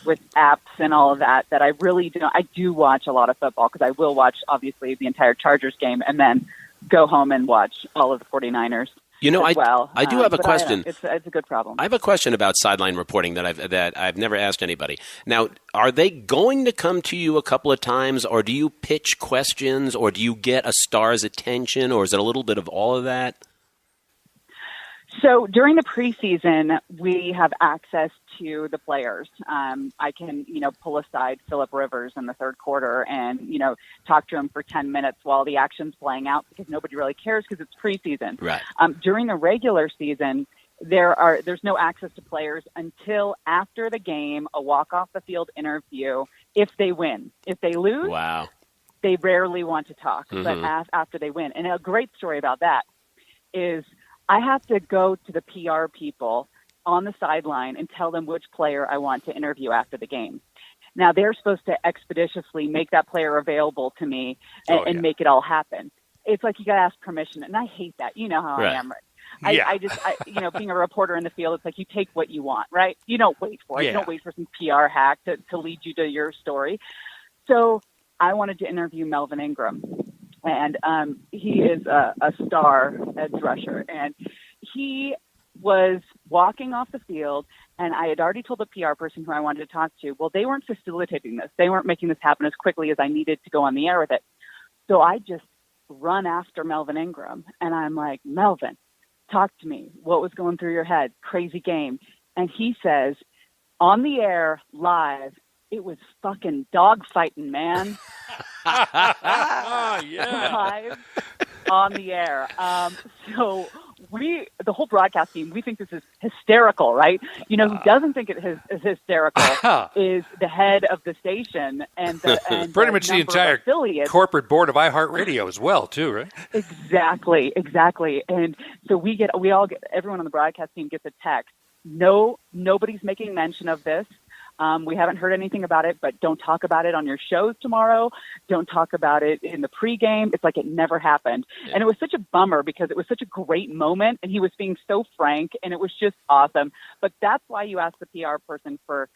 with apps and all of that I really do. I do watch a lot of football because I will watch, obviously, the entire Chargers game and then go home and watch all of the 49ers. I do have a question. It's a good problem. I have a question about sideline reporting that I've never asked anybody. Now, are they going to come to you a couple of times, or do you pitch questions, or do you get a star's attention, or is it a little bit of all of that? So during the preseason, we have access to the players. I can, pull aside Phillip Rivers in the third quarter and, talk to him for 10 minutes while the action's playing out because nobody really cares because it's preseason. Right. During the regular season, there's no access to players until after the game, a walk-off-the-field interview, if they win. If they lose, wow, they rarely want to talk, but after they win. And a great story about that is I have to go to the PR people on the sideline and tell them which player I want to interview after the game. Now, they're supposed to expeditiously make that player available to me and make it all happen. It's like you got to ask permission, and I hate that. You know how I am. I just, being a reporter in the field, it's like you take what you want, right? You don't wait for it. You don't wait for some PR hack to lead you to your story. So I wanted to interview Melvin Ingram, and he is a star edge rusher, and he was walking off the field, and I had already told the PR person who I wanted to talk to, well, they weren't facilitating this. They weren't making this happen as quickly as I needed to go on the air with it. So I just run after Melvin Ingram, and I'm like, Melvin, talk to me. What was going through your head? Crazy game. And he says, on the air, live, it was fucking dogfighting, man. Live on the air. So the whole broadcast team, we think this is hysterical, right? You know, who doesn't think it is hysterical is the head of the station and pretty much the entire corporate board of iHeartRadio as well, too, right? Exactly. And so everyone on the broadcast team gets a text. Nobody's making mention of this. We haven't heard anything about it, but don't talk about it on your shows tomorrow. Don't talk about it in the pregame. It's like it never happened. Yeah. And it was such a bummer because it was such a great moment, and he was being so frank, and it was just awesome. But that's why you ask the PR person for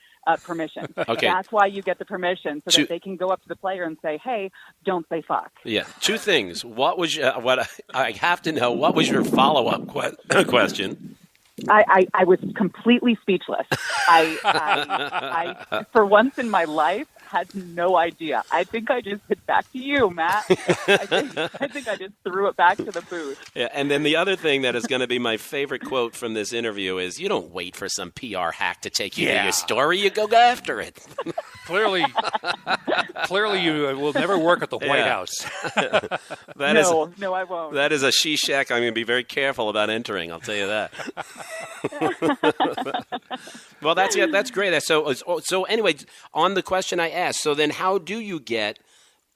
permission. Okay. That's why you get the permission, so that they can go up to the player and say, hey, don't say fuck. Yeah. Two things. What I have to know, what was your follow-up question? I was completely speechless. I for once in my life, had no idea. I think I just hit back to you, Matt. I think I just threw it back to the booth. Yeah, and then the other thing that is going to be my favorite quote from this interview is, you don't wait for some PR hack to take you to your story. You go after it. Clearly you will never work at the White House. No, I won't. That is a she-shack I'm going to be very careful about entering, I'll tell you that. Well, that's great. So anyway, on the question I asked, so then how do you get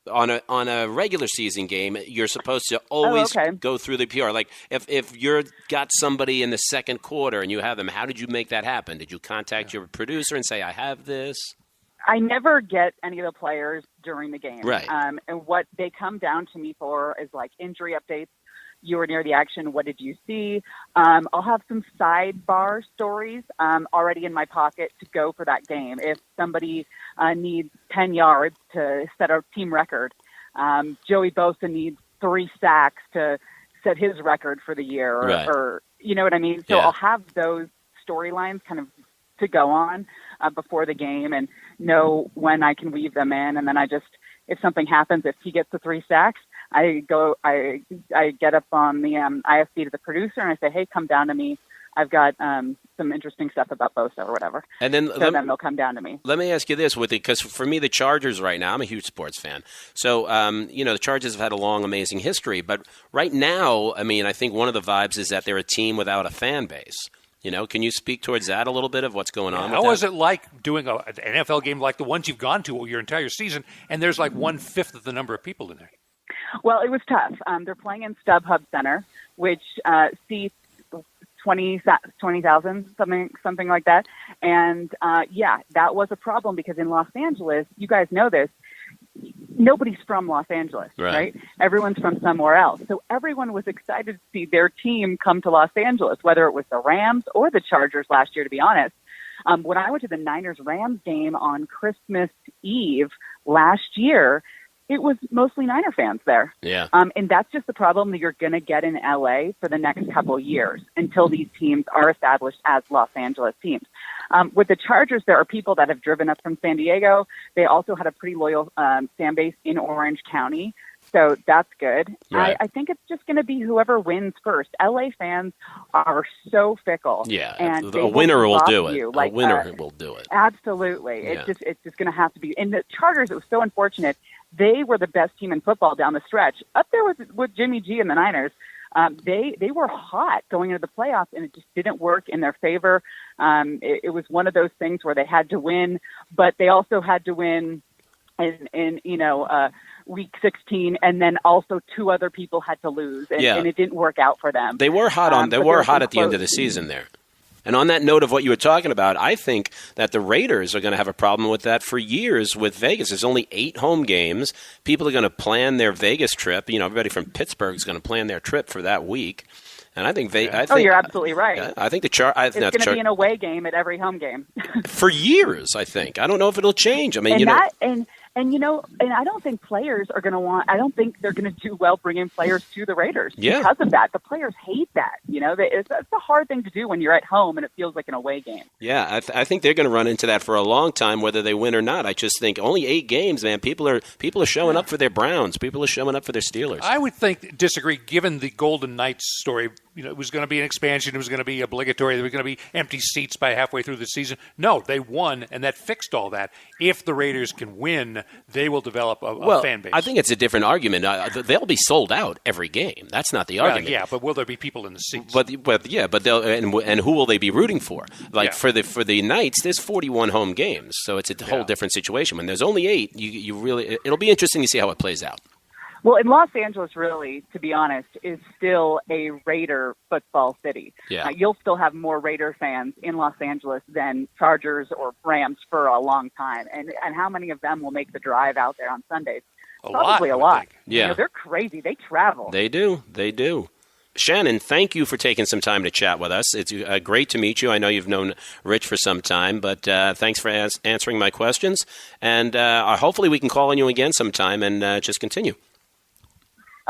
on a regular season game? You're supposed to always go through the PR. Like if you're got somebody in the second quarter and you have them, how did you make that happen? Did you contact your producer and say, I have this? I never get any of the players during the game. Right. And what they come down to me for is like injury updates. You were near the action. What did you see? I'll have some sidebar stories already in my pocket to go for that game. If somebody needs 10 yards to set a team record, Joey Bosa needs 3 sacks to set his record for the year, or you know what I mean? So I'll have those storylines kind of to go on before the game and know when I can weave them in. And then if something happens, if he gets the 3 sacks, I get up on the IFB to the producer and I say, hey, come down to me. I've got some interesting stuff about Bosa or whatever. And then they'll come down to me. Let me ask you this, because for me, the Chargers right now, I'm a huge sports fan. So, the Chargers have had a long, amazing history. But right now, I mean, I think one of the vibes is that they're a team without a fan base. Can you speak towards that a little bit of what's going on? How was it like doing an NFL game like the ones you've gone to your entire season, and there's like 1/5 of the number of people in there? Well, it was tough. They're playing in StubHub Center, which seats 20,000, something like that. And that was a problem because in Los Angeles, you guys know this, nobody's from Los Angeles, right? Everyone's from somewhere else. So everyone was excited to see their team come to Los Angeles, whether it was the Rams or the Chargers last year, to be honest. When I went to the Niners-Rams game on Christmas Eve last year, it was mostly Niner fans there. Yeah. And that's just the problem that you're going to get in LA for the next couple of years until these teams are established as Los Angeles teams. With the Chargers, there are people that have driven up from San Diego. They also had a pretty loyal fan base in Orange County. So that's good. Right. I think it's just going to be whoever wins first. LA fans are so fickle. Yeah, and a winner will do it. A winner will do it. Absolutely. Yeah. It's just going to have to be. And the Chargers, it was so unfortunate. They were the best team in football down the stretch. Up there with Jimmy G and the Niners. They were hot going into the playoffs, and it just didn't work in their favor. It was one of those things where they had to win, but they also had to win in week 16, and then also 2 other people had to lose, and it didn't work out for them. They were hot at the end of the season there. And on that note of what you were talking about, I think that the Raiders are going to have a problem with that for years with Vegas. There's only 8 home games. People are going to plan their Vegas trip. Everybody from Pittsburgh is going to plan their trip for that week. And I think you're absolutely right. I think it's going to be an away game at every home game for years. I think. I don't know if it'll change. I mean, and I don't think players are going to want. I don't think they're going to do well bringing players to the Raiders because of that. The players hate that. It's a hard thing to do when you're at home and it feels like an away game. Yeah, I think they're going to run into that for a long time, whether they win or not. I just think only 8 games, man. People are showing up for their Browns. People are showing up for their Steelers. I would disagree, given the Golden Knights story. It was going to be an expansion. It was going to be obligatory. There were going to be empty seats by halfway through the season. No, they won, and that fixed all that. If the Raiders can win, they will develop a fan base. I think it's a different argument. They'll be sold out every game. That's not the argument. Yeah, but will there be people in the seats? But they'll and who will they be rooting for? For the Knights, there's 41 home games, so it's a whole different situation. When there's only 8, it'll be interesting to see how it plays out. Well, in Los Angeles, really, to be honest, is still a Raider football city. Yeah. You'll still have more Raider fans in Los Angeles than Chargers or Rams for a long time. And how many of them will make the drive out there on Sundays? Probably a lot. Yeah. They're crazy. They travel. They do. Shannon, thank you for taking some time to chat with us. It's great to meet you. I know you've known Rich for some time, but thanks for answering my questions. And hopefully we can call on you again sometime and just continue.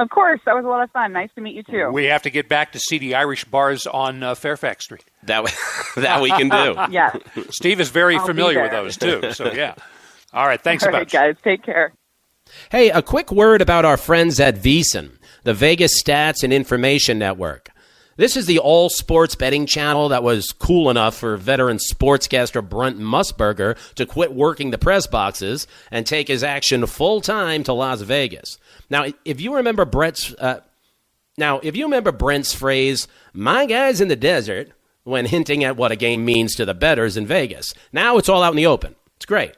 Of course. That was a lot of fun. Nice to meet you, too. We have to get back to seedy Irish bars on Fairfax Street. That we can do. Yeah. Steve is very familiar with those, too. So, yeah. All right. Thanks a bunch. All right, guys. Take care. Hey, a quick word about our friends at VEASAN, the Vegas Stats and Information Network. This is the all-sports betting channel that was cool enough for veteran sportscaster Brent Musburger to quit working the press boxes and take his action full-time to Las Vegas. Now, if you remember Brent's phrase, "My guy's in the desert," when hinting at what a game means to the bettors in Vegas, now it's all out in the open. It's great.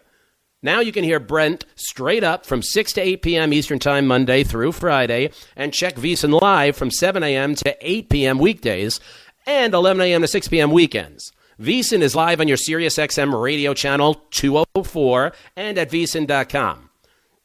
Now you can hear Brent straight up from 6 to 8 p.m. Eastern Time Monday through Friday, and check VEASAN live from 7 a.m. to 8 p.m. weekdays and 11 a.m. to 6 p.m. weekends. VEASAN is live on your SiriusXM radio channel 204 and at VEASAN.com.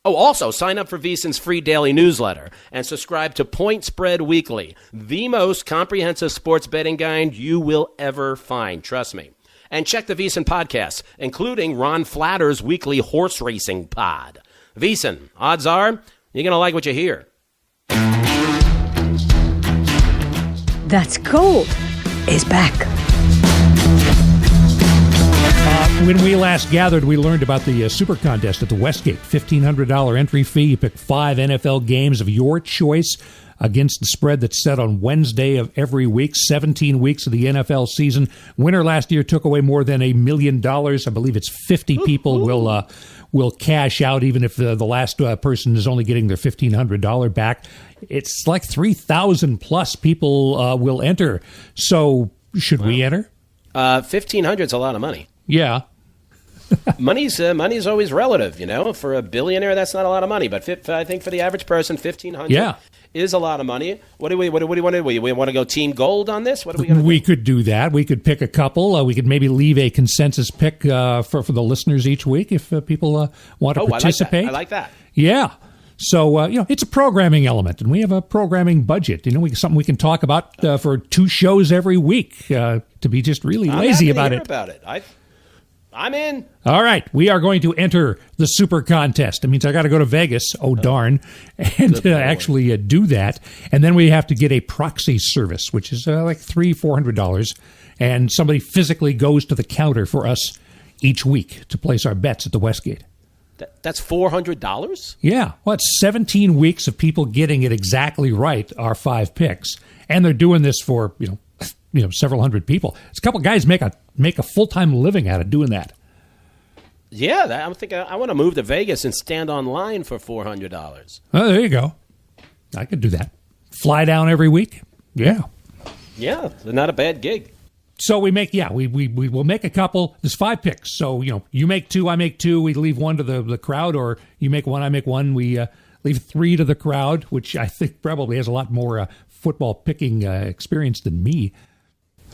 Oh, also, sign up for VEASAN's free daily newsletter and subscribe to Point Spread Weekly, the most comprehensive sports betting guide you will ever find. Trust me. And check the VEASAN podcasts, including Ron Flatter's weekly horse racing pod. VEASAN, odds are you're going to like what you hear. That's Gold is back. When we last gathered, we learned about the Super Contest at the Westgate. $1,500 entry fee. You pick 5 NFL games of your choice against the spread that's set on Wednesday of every week, 17 weeks of the NFL season. Winner last year took away more than $1 million. I believe it's 50 people will cash out, even if the last person is only getting their $1,500 back. It's like 3,000 plus people will enter. So should we enter? $1,500 is a lot of money. Yeah. Money's always relative, For a billionaire, that's not a lot of money, but I think for the average person, $1,500 is a lot of money. What do we want to do? We want to go team gold on this? What are we going to do? We could do that. We could pick a couple. We could maybe leave a consensus pick for the listeners each week if people want to participate. I like that. Yeah. So, it's a programming element, and we have a programming budget. Something we can talk about for 2 shows every week to be just really lazy about it. I'm in. All right. We are going to enter the Super Contest. It means I got to go to Vegas. Oh, darn. And actually do that. And then we have to get a proxy service, which is like $300-400. And somebody physically goes to the counter for us each week to place our bets at the Westgate. That's $400? Yeah. Well, it's 17 weeks of people getting it exactly right, our 5 picks. And they're doing this for, several hundred people. It's a couple guys make a full-time living out of doing that. Yeah, I'm thinking I want to move to Vegas and stand online for $400. Oh, there you go. I could do that. Fly down every week. Yeah. Yeah, not a bad gig. So we will make a couple. There's 5 picks. So, you make 2, I make 2. We leave 1 to the crowd, or you make 1, I make 1. We leave 3 to the crowd, which I think probably has a lot more football picking experience than me.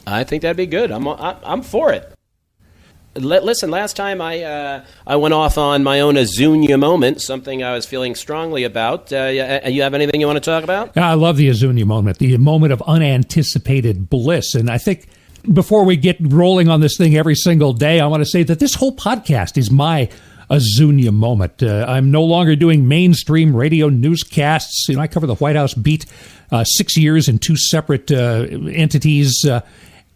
I think that'd be good. I'm for it. Listen, last time I went off on my own Azunia moment, something I was feeling strongly about. You have anything you want to talk about? I love the Azunia moment, the moment of unanticipated bliss. And I think before we get rolling on this thing every single day, I want to say that this whole podcast is my Azunia moment. I'm no longer doing mainstream radio newscasts. I cover the White House beat 6 years in two separate entities.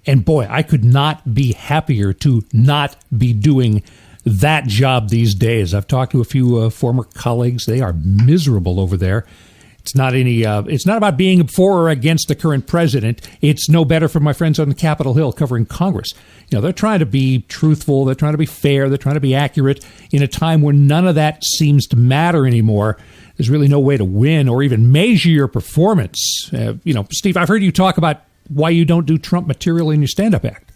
And boy, I could not be happier to not be doing that job these days. I've talked to a few former colleagues. They are miserable over there. It's not about being for or against the current president. It's no better for my friends on Capitol Hill covering Congress. They're trying to be truthful. They're trying to be fair. They're trying to be accurate in a time where none of that seems to matter anymore. There's really no way to win or even measure your performance. Steve, I've heard you talk about why you don't do Trump material in your stand-up act.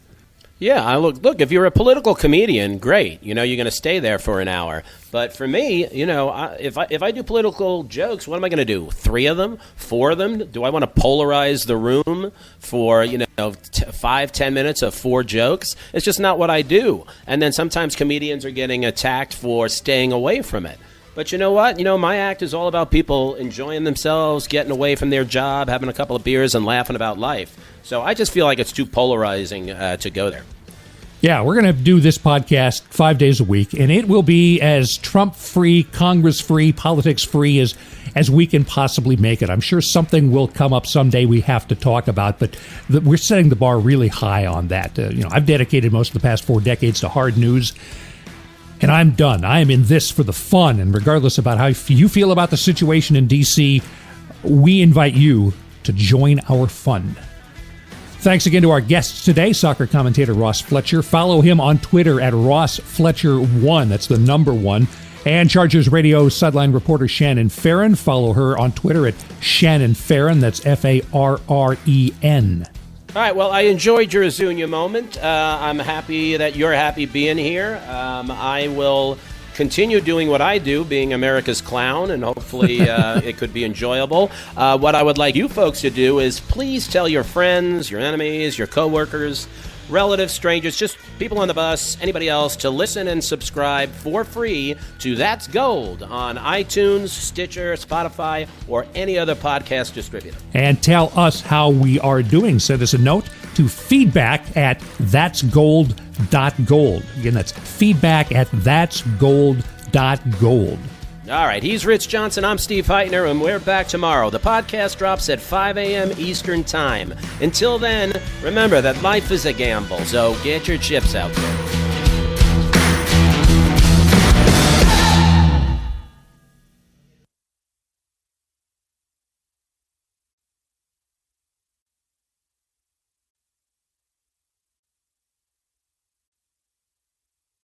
Yeah, look, if you're a political comedian, great. You're going to stay there for an hour. But for me, if I do political jokes, what am I going to do? 3 of them? 4 of them? Do I want to polarize the room for, 5-10 minutes of 4 jokes? It's just not what I do. And then sometimes comedians are getting attacked for staying away from it. But you know what? My act is all about people enjoying themselves, getting away from their job, having a couple of beers, and laughing about life. So I just feel like it's too polarizing to go there. Yeah, we're going to do this podcast 5 days a week, and it will be as Trump-free, Congress-free, politics-free as we can possibly make it. I'm sure something will come up someday we have to talk about, but we're setting the bar really high on that. I've dedicated most of the past 4 decades to hard news. And I'm done. I am in this for the fun. And regardless about how you feel about the situation in D.C., we invite you to join our fun. Thanks again to our guests today, soccer commentator Ross Fletcher. Follow him on Twitter at RossFletcher1. That's the number 1. And Chargers Radio sideline reporter Shannon Farren. Follow her on Twitter at Shannon Farren. That's Farren. All right, well, I enjoyed your Azunia moment. I'm happy that you're happy being here. I will continue doing what I do, being America's clown, and hopefully it could be enjoyable. What I would like you folks to do is please tell your friends, your enemies, your coworkers, relatives, strangers, just people on the bus, anybody else, to listen and subscribe for free to That's Gold on iTunes, Stitcher, Spotify, or any other podcast distributor. And tell us how we are doing. Send us a note to feedback@thatsgold.gold. Again, that's feedback@thatsgold.gold. All right, he's Rich Johnson, I'm Steve Heitner, and we're back tomorrow. The podcast drops at 5 a.m. Eastern Time. Until then, remember that life is a gamble, so get your chips out there.